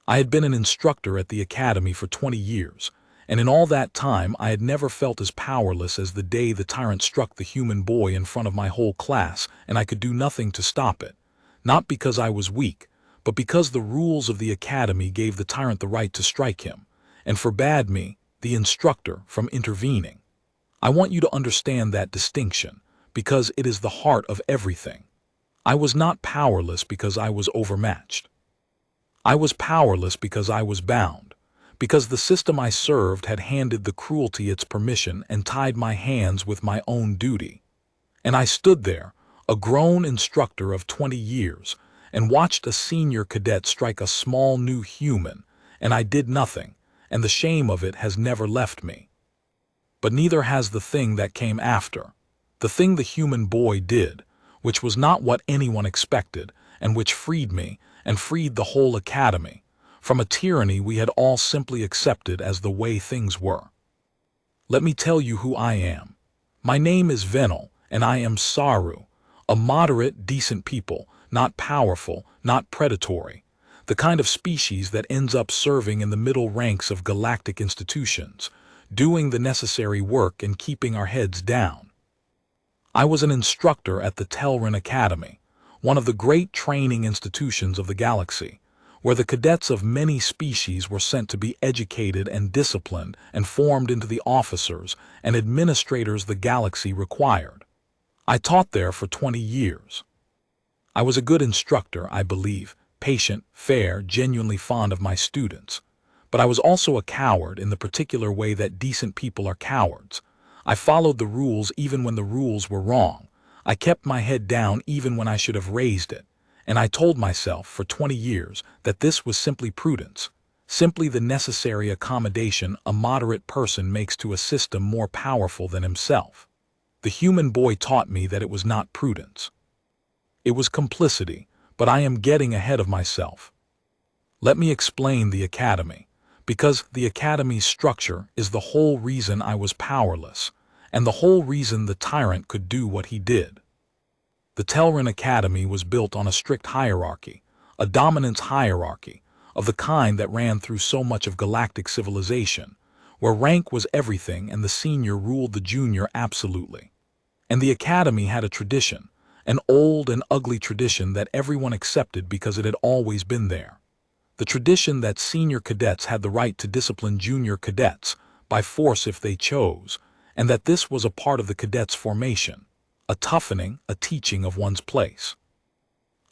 I had been an instructor at the academy for 20 years, and in all that time I had never felt as powerless as the day the tyrant struck the human boy in front of my whole class, and I could do nothing to stop it. Not because I was weak, but because the rules of the academy gave the tyrant the right to strike him, and forbade me, the instructor, from intervening. I want you to understand that distinction, because it is the heart of everything. I was not powerless because I was overmatched. I was powerless because I was bound, because the system I served had handed the cruelty its permission and tied my hands with my own duty. And I stood there, a grown instructor of 20 years, and watched a senior cadet strike a small new human, and I did nothing, and the shame of it has never left me. But neither has the thing that came after, the thing the human boy did, which was not what anyone expected, and which freed me, and freed the whole academy, from a tyranny we had all simply accepted as the way things were. Let me tell you who I am. My name is Vennel, and I am Saru, a moderate, decent people, not powerful, not predatory, the kind of species that ends up serving in the middle ranks of galactic institutions, doing the necessary work and keeping our heads down. I was an instructor at the Telran Academy, one of the great training institutions of the galaxy, where the cadets of many species were sent to be educated and disciplined and formed into the officers and administrators the galaxy required. I taught there for 20 years. I was a good instructor, I believe, patient, fair, genuinely fond of my students. But I was also a coward in the particular way that decent people are cowards. I followed the rules even when the rules were wrong. I kept my head down even when I should have raised it. And I told myself for 20 years that this was simply prudence, simply the necessary accommodation a moderate person makes to a system more powerful than himself. The human boy taught me that it was not prudence. It was complicity, but I am getting ahead of myself. Let me explain the academy, because the academy's structure is the whole reason I was powerless, and the whole reason the tyrant could do what he did. The Telran Academy was built on a strict hierarchy, a dominance hierarchy, of the kind that ran through so much of galactic civilization, where rank was everything and the senior ruled the junior absolutely. And the academy had a tradition, an old and ugly tradition that everyone accepted because it had always been there. The tradition that senior cadets had the right to discipline junior cadets, by force if they chose, and that this was a part of the cadets' formation, a toughening, a teaching of one's place.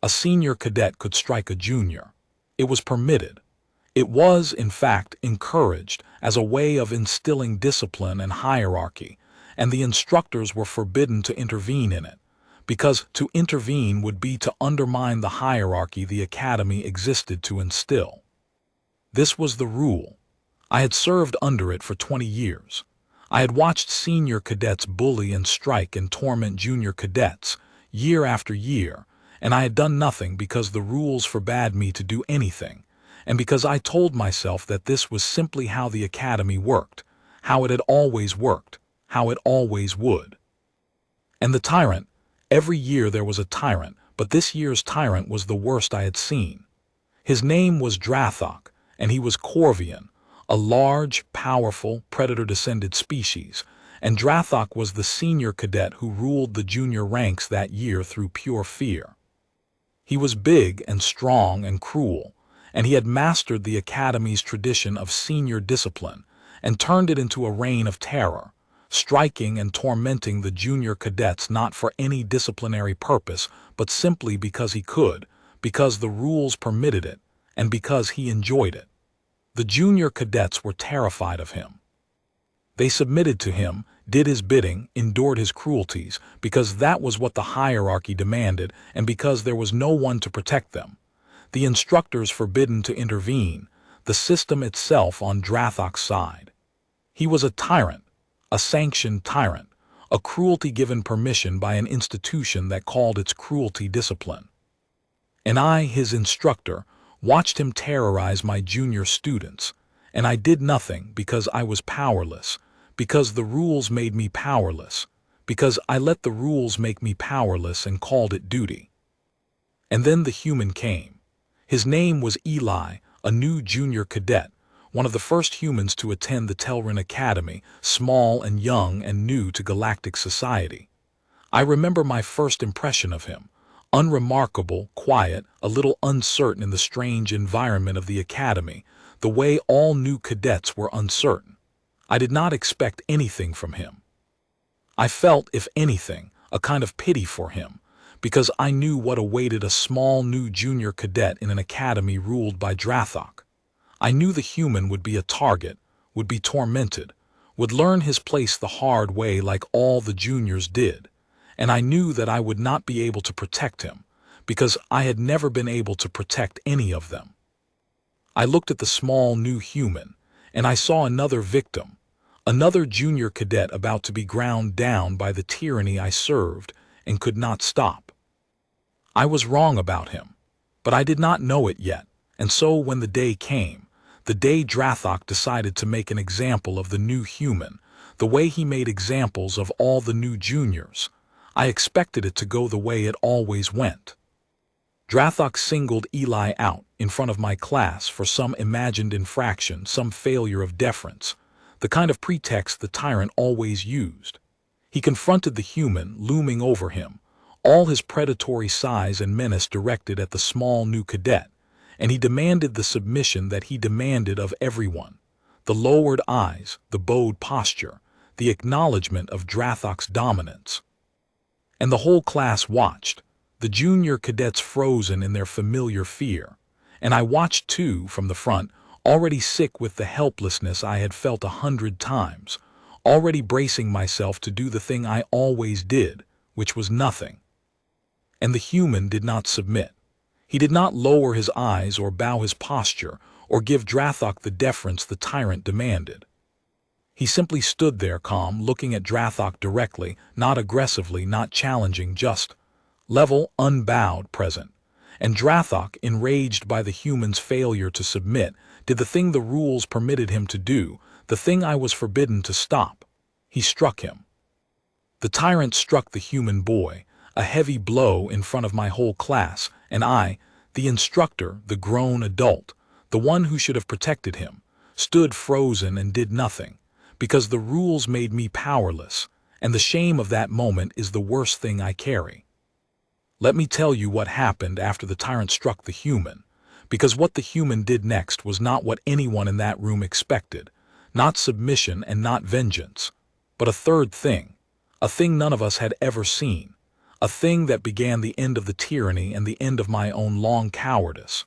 A senior cadet could strike a junior. It was permitted. It was, in fact, encouraged as a way of instilling discipline and hierarchy, and the instructors were forbidden to intervene in it, because to intervene would be to undermine the hierarchy the academy existed to instill. This was the rule. I had served under it for 20 years. I had watched senior cadets bully and strike and torment junior cadets, year after year, and I had done nothing because the rules forbade me to do anything, and because I told myself that this was simply how the academy worked, how it had always worked, how it always would. And the tyrant, every year there was a tyrant, but this year's tyrant was the worst I had seen. His name was Drathok, and he was Corvian, a large, powerful, predator-descended species, and Drathok was the senior cadet who ruled the junior ranks that year through pure fear. He was big and strong and cruel, and he had mastered the academy's tradition of senior discipline and turned it into a reign of terror, striking and tormenting the junior cadets not for any disciplinary purpose, but simply because he could, because the rules permitted it, and because he enjoyed it. The junior cadets were terrified of him. They submitted to him, did his bidding, endured his cruelties, because that was what the hierarchy demanded and because there was no one to protect them. The instructors forbidden to intervene, the system itself on Drathok's side. He was a tyrant, a sanctioned tyrant, a cruelty given permission by an institution that called its cruelty discipline. And I, his instructor, watched him terrorize my junior students, and I did nothing because I was powerless, because the rules made me powerless, because I let the rules make me powerless and called it duty. And then the human came. His name was Eli, a new junior cadet, one of the first humans to attend the Telran Academy, small and young and new to galactic society. I remember my first impression of him. Unremarkable, quiet, a little uncertain in the strange environment of the academy, the way all new cadets were uncertain. I did not expect anything from him. I felt, if anything, a kind of pity for him, because I knew what awaited a small new junior cadet in an academy ruled by Drathok. I knew the human would be a target, would be tormented, would learn his place the hard way like all the juniors did, and I knew that I would not be able to protect him, because I had never been able to protect any of them. I looked at the small new human, and I saw another victim, another junior cadet about to be ground down by the tyranny I served and could not stop. I was wrong about him, but I did not know it yet, and so when the day came, the day Drathok decided to make an example of the new human, the way he made examples of all the new juniors, I expected it to go the way it always went. Drathok singled Eli out in front of my class for some imagined infraction, some failure of deference, the kind of pretext the tyrant always used. He confronted the human looming over him, all his predatory size and menace directed at the small new cadet, and he demanded the submission that he demanded of everyone, the lowered eyes, the bowed posture, the acknowledgement of Drathok's dominance. And the whole class watched, the junior cadets frozen in their familiar fear, and I watched too from the front, already sick with the helplessness I had felt 100 times, already bracing myself to do the thing I always did, which was nothing. And the human did not submit. He did not lower his eyes or bow his posture or give Drathok the deference the tyrant demanded. He simply stood there calm, looking at Drathok directly, not aggressively, not challenging, just level, unbowed, present. And Drathok, enraged by the human's failure to submit, did the thing the rules permitted him to do, the thing I was forbidden to stop. He struck him. The tyrant struck the human boy, a heavy blow in front of my whole class, and I, the instructor, the grown adult, the one who should have protected him, stood frozen and did nothing, because the rules made me powerless, and the shame of that moment is the worst thing I carry. Let me tell you what happened after the tyrant struck the human, because what the human did next was not what anyone in that room expected, not submission and not vengeance, but a third thing, a thing none of us had ever seen, a thing that began the end of the tyranny and the end of my own long cowardice,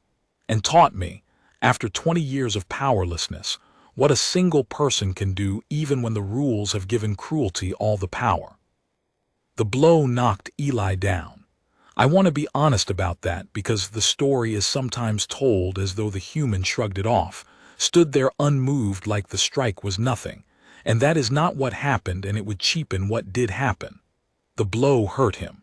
and taught me, after 20 years of powerlessness, what a single person can do even when the rules have given cruelty all the power. The blow knocked Eli down. I want to be honest about that because the story is sometimes told as though the human shrugged it off, stood there unmoved like the strike was nothing, and that is not what happened, and it would cheapen what did happen. The blow hurt him.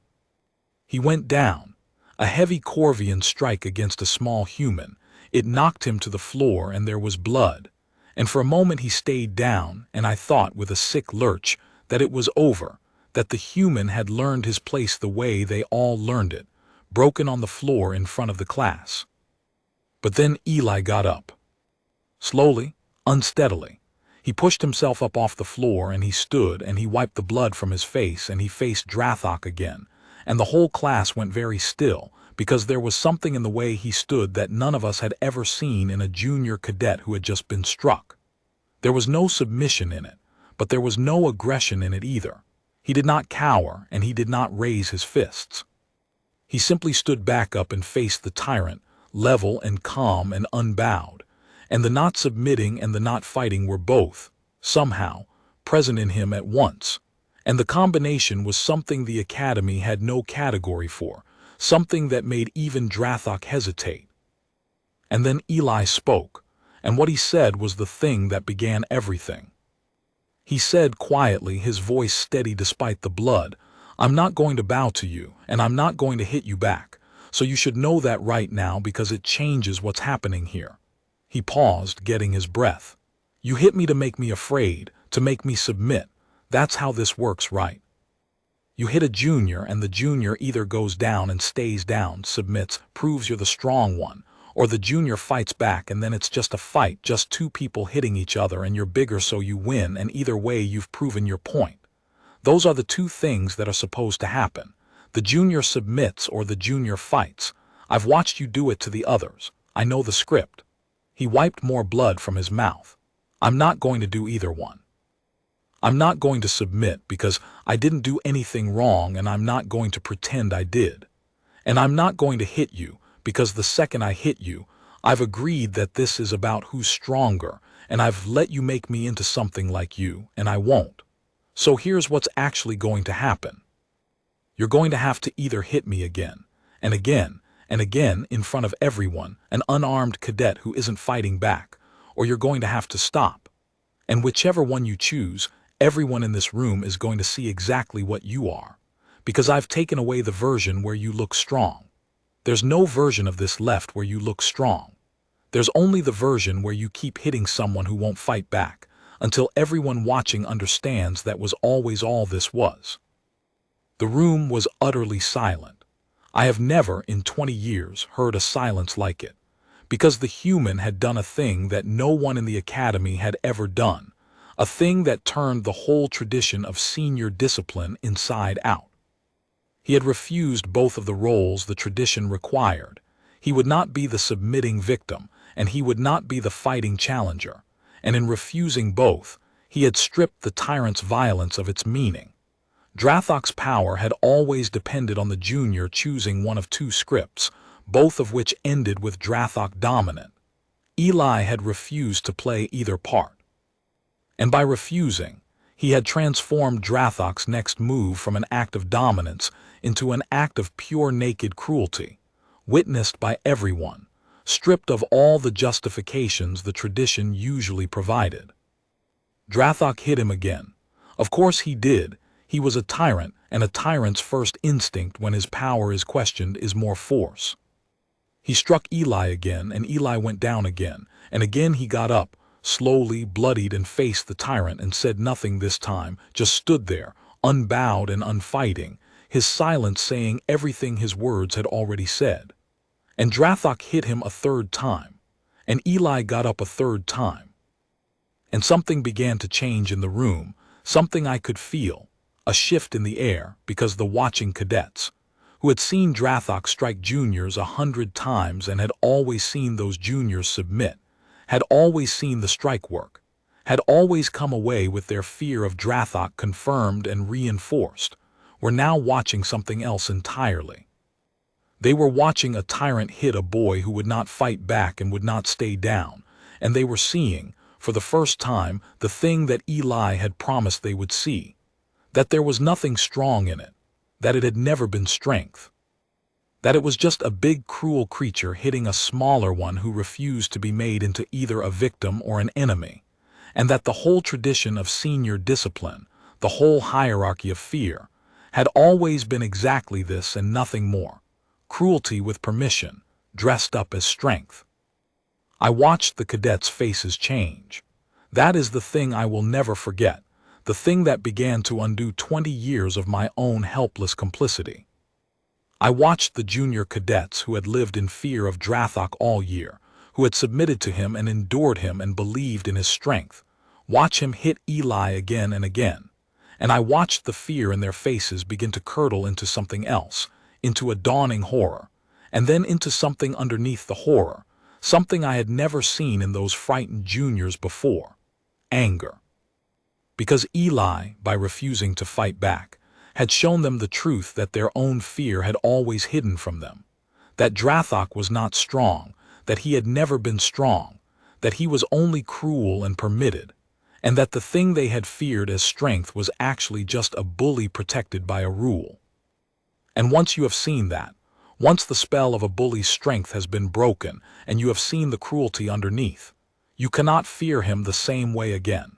He went down, a heavy Corvian strike against a small human. It knocked him to the floor and there was blood. And for a moment he stayed down, and I thought with a sick lurch that it was over, that the human had learned his place the way they all learned it, broken on the floor in front of the class. But then Eli got up. Slowly, unsteadily. He pushed himself up off the floor and he stood and he wiped the blood from his face and he faced Drathok again, and the whole class went very still, because there was something in the way he stood that none of us had ever seen in a junior cadet who had just been struck. There was no submission in it, but there was no aggression in it either. He did not cower and he did not raise his fists. He simply stood back up and faced the tyrant, level and calm and unbowed, and the not submitting and the not fighting were both, somehow, present in him at once, and the combination was something the Academy had no category for, something that made even Drathok hesitate. And then Eli spoke, and what he said was the thing that began everything. He said quietly, his voice steady despite the blood, "I'm not going to bow to you, and I'm not going to hit you back, so you should know that right now because it changes what's happening here." He paused, getting his breath. "You hit me to make me afraid, to make me submit. That's how this works, right? You hit a junior and the junior either goes down and stays down, submits, proves you're the strong one, Or the junior fights back and then it's just a fight, just two people hitting each other and you're bigger so you win, and either way you've proven your point. Those are the two things that are supposed to happen. The junior submits or the junior fights. I've watched you do it to the others. I know the script. He wiped more blood from his mouth. I'm not going to do either one. I'm not going to submit because I didn't do anything wrong, and I'm not going to pretend I did. And I'm not going to hit you because the second I hit you, I've agreed that this is about who's stronger, and I've let you make me into something like you, and I won't. So here's what's actually going to happen. You're going to have to either hit me again, and again, and again in front of everyone, an unarmed cadet who isn't fighting back, or you're going to have to stop. And whichever one you choose, everyone in this room is going to see exactly what you are, because I've taken away the version where you look strong. There's no version of this left where you look strong. There's only the version where you keep hitting someone who won't fight back, until everyone watching understands that was always all this was. The room was utterly silent. I have never, in 20 years, heard a silence like it, because the human had done a thing that no one in the academy had ever done, a thing that turned the whole tradition of senior discipline inside out. He had refused both of the roles the tradition required. He would not be the submitting victim, and he would not be the fighting challenger, and in refusing both, he had stripped the tyrant's violence of its meaning. Drathok's power had always depended on the junior choosing one of two scripts, both of which ended with Drathok dominant. Eli had refused to play either part. And by refusing, he had transformed Drathok's next move from an act of dominance into an act of pure naked cruelty, witnessed by everyone, stripped of all the justifications the tradition usually provided. Drathok hit him again. Of course he did. He was a tyrant, and a tyrant's first instinct when his power is questioned is more force. He struck Eli again, and Eli went down again, and again he got up, slowly, bloodied, and faced the tyrant and said nothing this time, just stood there, unbowed and unfighting, his silence saying everything his words had already said. And Drathok hit him a third time, and Eli got up a third time. And something began to change in the room, something I could feel, a shift in the air, because the watching cadets, who had seen Drathok strike juniors 100 times and had always seen those juniors submit, had always seen the strike work, had always come away with their fear of Drathok confirmed and reinforced, were now watching something else entirely. They were watching a tyrant hit a boy who would not fight back and would not stay down, and they were seeing, for the first time, the thing that Eli had promised they would see, that there was nothing strong in it, that it had never been strength, that it was just a big cruel creature hitting a smaller one who refused to be made into either a victim or an enemy, and that the whole tradition of senior discipline, the whole hierarchy of fear, had always been exactly this and nothing more, cruelty with permission, dressed up as strength. I watched the cadets' faces change. That is the thing I will never forget, the thing that began to undo 20 years of my own helpless complicity. I watched the junior cadets who had lived in fear of Drathok all year, who had submitted to him and endured him and believed in his strength, watch him hit Eli again and again, and I watched the fear in their faces begin to curdle into something else, into a dawning horror, and then into something underneath the horror, something I had never seen in those frightened juniors before: anger. Because Eli, by refusing to fight back, had shown them the truth that their own fear had always hidden from them, that Drathok was not strong, that he had never been strong, that he was only cruel and permitted, and that the thing they had feared as strength was actually just a bully protected by a rule. And once you have seen that, once the spell of a bully's strength has been broken and you have seen the cruelty underneath, you cannot fear him the same way again.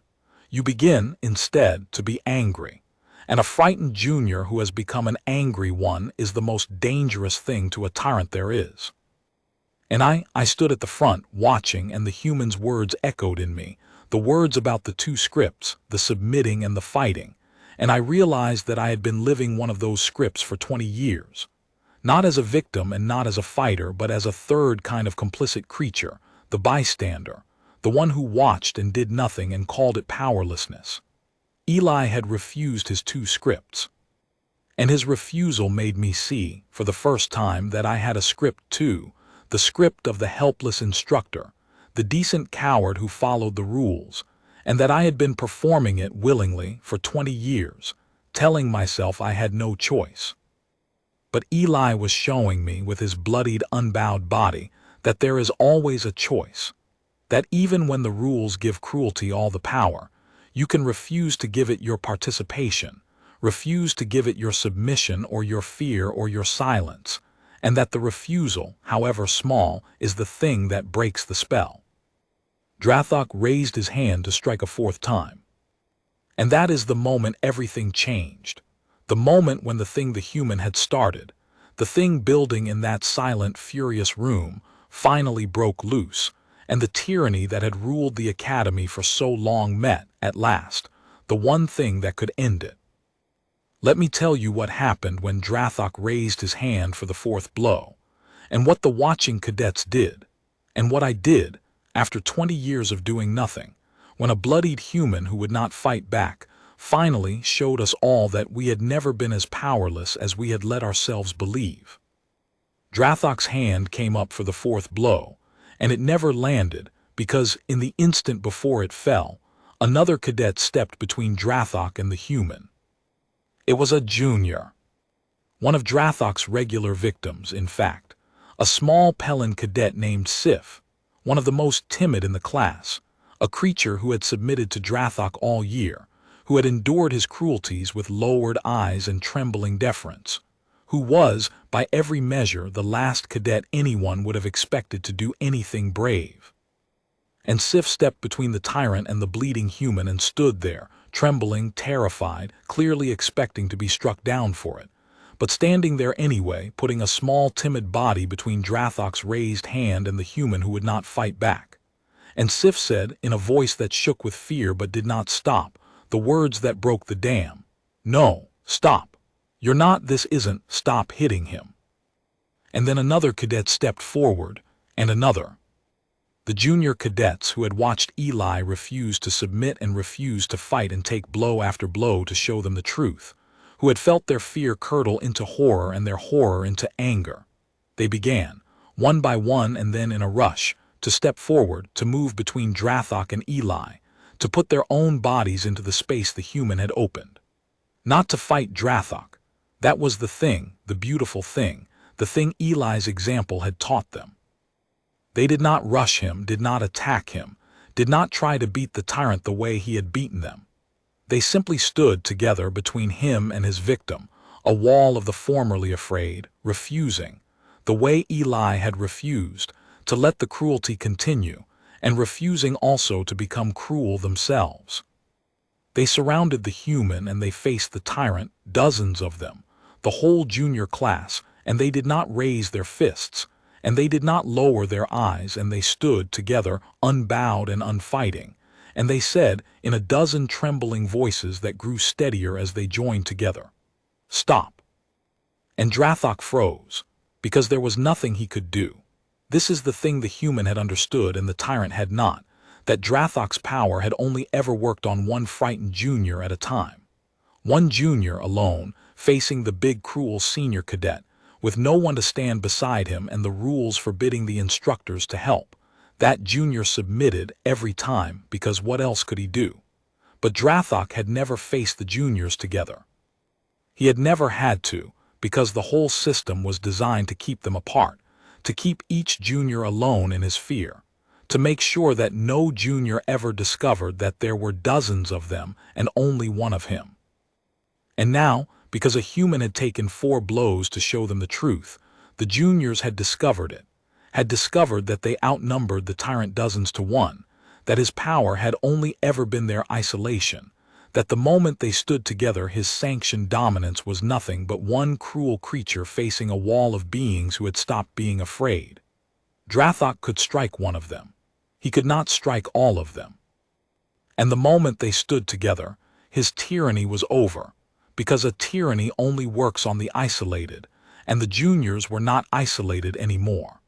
You begin, instead, to be angry, and a frightened junior who has become an angry one is the most dangerous thing to a tyrant there is. And I stood at the front, watching, and the human's words echoed in me, the words about the two scripts, the submitting and the fighting, and I realized that I had been living one of those scripts for 20 years. Not as a victim and not as a fighter, but as a third kind of complicit creature, the bystander, the one who watched and did nothing and called it powerlessness. Eli had refused his 2 scripts. And his refusal made me see, for the first time, that I had a script too, the script of the helpless instructor, the decent coward who followed the rules, and that I had been performing it willingly for 20 years, telling myself I had no choice. But Eli was showing me, with his bloodied, unbowed body, that there is always a choice, that even when the rules give cruelty all the power, you can refuse to give it your participation, refuse to give it your submission or your fear or your silence, and that the refusal, however small, is the thing that breaks the spell. Drathok raised his hand to strike a 4th time. And that is the moment everything changed. The moment when the thing the human had started, the thing building in that silent, furious room, finally broke loose, and the tyranny that had ruled the academy for so long met, at last, the one thing that could end it. Let me tell you what happened when Drathok raised his hand for the 4th blow, and what the watching cadets did, and what I did, after 20 years of doing nothing, when a bloodied human who would not fight back finally showed us all that we had never been as powerless as we had let ourselves believe. Drathok's hand came up for the 4th blow, and it never landed because, in the instant before it fell, another cadet stepped between Drathok and the human. It was a junior. One of Drathok's regular victims, in fact, a small Pelin cadet named Sif, one of the most timid in the class, a creature who had submitted to Drathok all year, who had endured his cruelties with lowered eyes and trembling deference, who was, by every measure, the last cadet anyone would have expected to do anything brave. And Sif stepped between the tyrant and the bleeding human and stood there, trembling, terrified, clearly expecting to be struck down for it, but standing there anyway, putting a small timid body between Drathok's raised hand and the human who would not fight back. And Sif said, in a voice that shook with fear but did not stop, the words that broke the dam, "No, stop. You're not, this isn't, stop hitting him." And then another cadet stepped forward, and another. The junior cadets who had watched Eli refuse to submit and refuse to fight and take blow after blow to show them the truth, who had felt their fear curdle into horror and their horror into anger. They began, one by one and then in a rush, to step forward, to move between Drathok and Eli, to put their own bodies into the space the human had opened. Not to fight Drathok. That was the thing, the beautiful thing, the thing Eli's example had taught them. They did not rush him, did not attack him, did not try to beat the tyrant the way he had beaten them. They simply stood together between him and his victim, a wall of the formerly afraid, refusing, the way Eli had refused, to let the cruelty continue, and refusing also to become cruel themselves. They surrounded the human and they faced the tyrant, dozens of them, the whole junior class, and they did not raise their fists, and they did not lower their eyes, and they stood together, unbowed and unfighting, and they said, in a dozen trembling voices that grew steadier as they joined together, "Stop." And Drathok froze, because there was nothing he could do. This is the thing the human had understood and the tyrant had not, that Drathok's power had only ever worked on one frightened junior at a time. One junior alone, facing the big cruel senior cadet, with no one to stand beside him and the rules forbidding the instructors to help. That junior submitted every time, because what else could he do? But Drathok had never faced the juniors together. He had never had to, because the whole system was designed to keep them apart, to keep each junior alone in his fear, to make sure that no junior ever discovered that there were dozens of them and only one of him. And now, because a human had taken 4 blows to show them the truth, the juniors had discovered it, had discovered that they outnumbered the tyrant dozens to 1, that his power had only ever been their isolation, that the moment they stood together his sanctioned dominance was nothing but one cruel creature facing a wall of beings who had stopped being afraid. Drathok could strike one of them. He could not strike all of them. And the moment they stood together, his tyranny was over, because a tyranny only works on the isolated, and the juniors were not isolated anymore.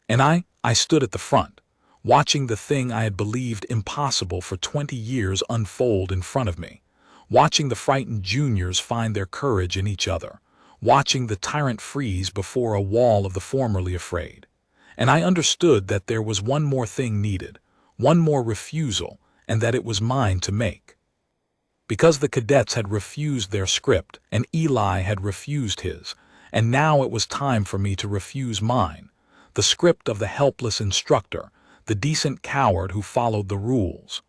And I stood at the front, watching the thing I had believed impossible for 20 years unfold in front of me, watching the frightened juniors find their courage in each other, watching the tyrant freeze before a wall of the formerly afraid. And I understood that there was one more thing needed, one more refusal, and that it was mine to make. Because the cadets had refused their script, and Eli had refused his, and now it was time for me to refuse mine, the script of the helpless instructor, the decent coward who followed the rules.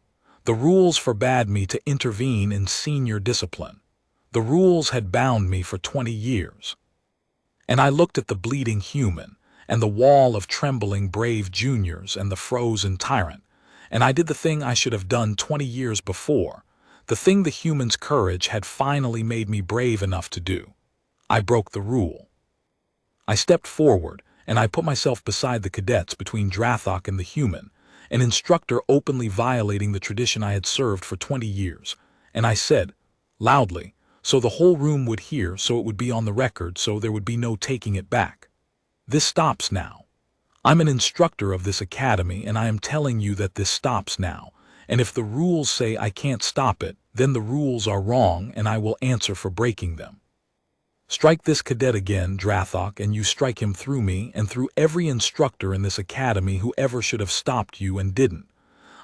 The rules forbade me to intervene in senior discipline. The rules had bound me for 20 years. And I looked at the bleeding human, and the wall of trembling brave juniors and the frozen tyrant, and I did the thing I should have done 20 years before, the thing the human's courage had finally made me brave enough to do. I broke the rule. I stepped forward, and I put myself beside the cadets between Drathok and the human, an instructor openly violating the tradition I had served for 20 years, and I said, loudly, so the whole room would hear, so it would be on the record, so there would be no taking it back. This stops now. I'm an instructor of this academy, and I am telling you that this stops now, and if the rules say I can't stop it, then the rules are wrong, and I will answer for breaking them. Strike this cadet again, Drathok, and you strike him through me and through every instructor in this academy who ever should have stopped you and didn't.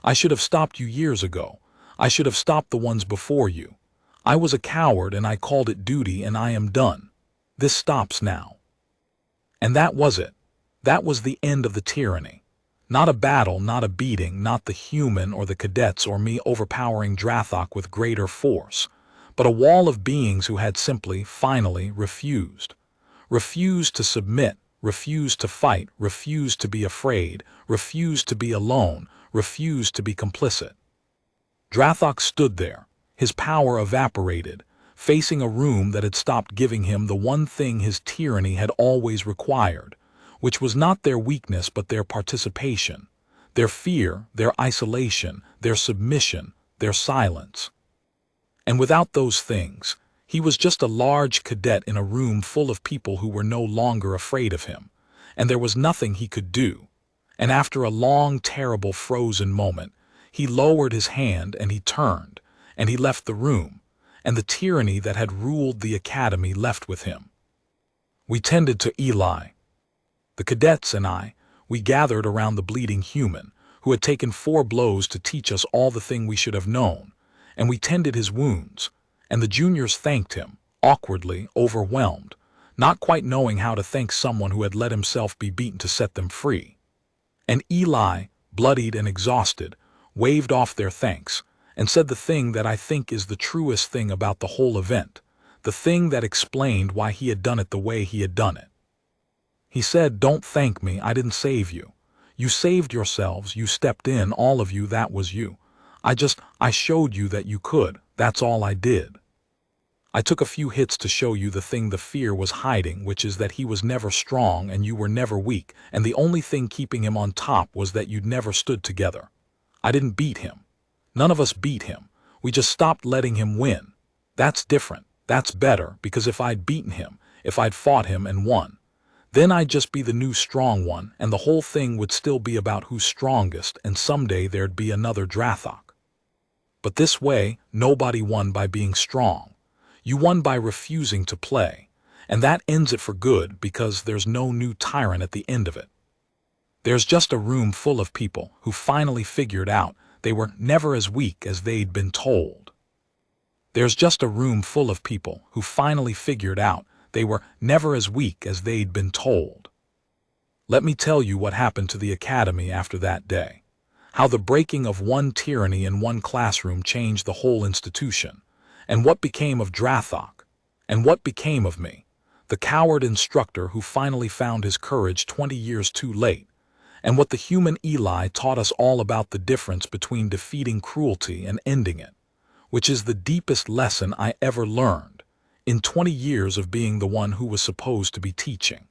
I should have stopped you years ago. I should have stopped the ones before you. I was a coward and I called it duty, and I am done. This stops now. And that was it. That was the end of the tyranny. Not a battle, not a beating, not the human or the cadets or me overpowering Drathok with greater force, but a wall of beings who had simply, finally, refused. Refused to submit, refused to fight, refused to be afraid, refused to be alone, refused to be complicit. Drathok stood there, his power evaporated, facing a room that had stopped giving him the one thing his tyranny had always required, which was not their weakness but their participation, their fear, their isolation, their submission, their silence. And without those things, he was just a large cadet in a room full of people who were no longer afraid of him, and there was nothing he could do. And after a long, terrible, frozen moment, he lowered his hand and he turned, and he left the room, and the tyranny that had ruled the academy left with him. We tended to Eli. The cadets and I, we gathered around the bleeding human, who had taken 4 blows to teach us all the thing we should have known, and we tended his wounds, and the juniors thanked him, awkwardly, overwhelmed, not quite knowing how to thank someone who had let himself be beaten to set them free. And Eli, bloodied and exhausted, waved off their thanks, and said the thing that I think is the truest thing about the whole event, the thing that explained why he had done it the way he had done it. He said, "Don't thank me, I didn't save you. You saved yourselves, you stepped in, all of you, that was you. I showed you that you could, that's all I did. I took a few hits to show you the thing the fear was hiding, which is that he was never strong and you were never weak, and the only thing keeping him on top was that you'd never stood together. I didn't beat him. None of us beat him. We just stopped letting him win. That's different. That's better, because if I'd beaten him, if I'd fought him and won, then I'd just be the new strong one, and the whole thing would still be about who's strongest, and someday there'd be another Drathok. But this way, nobody won by being strong. You won by refusing to play, and that ends it for good because there's no new tyrant at the end of it. There's just a room full of people who finally figured out they were never as weak as they'd been told. There's just a room full of people who finally figured out they were never as weak as they'd been told. Let me tell you what happened to the academy after that day. How the breaking of one tyranny in one classroom changed the whole institution, and what became of Drathok, and what became of me, the coward instructor who finally found his courage 20 years too late, and what the human Eli taught us all about the difference between defeating cruelty and ending it, which is the deepest lesson I ever learned in 20 years of being the one who was supposed to be teaching.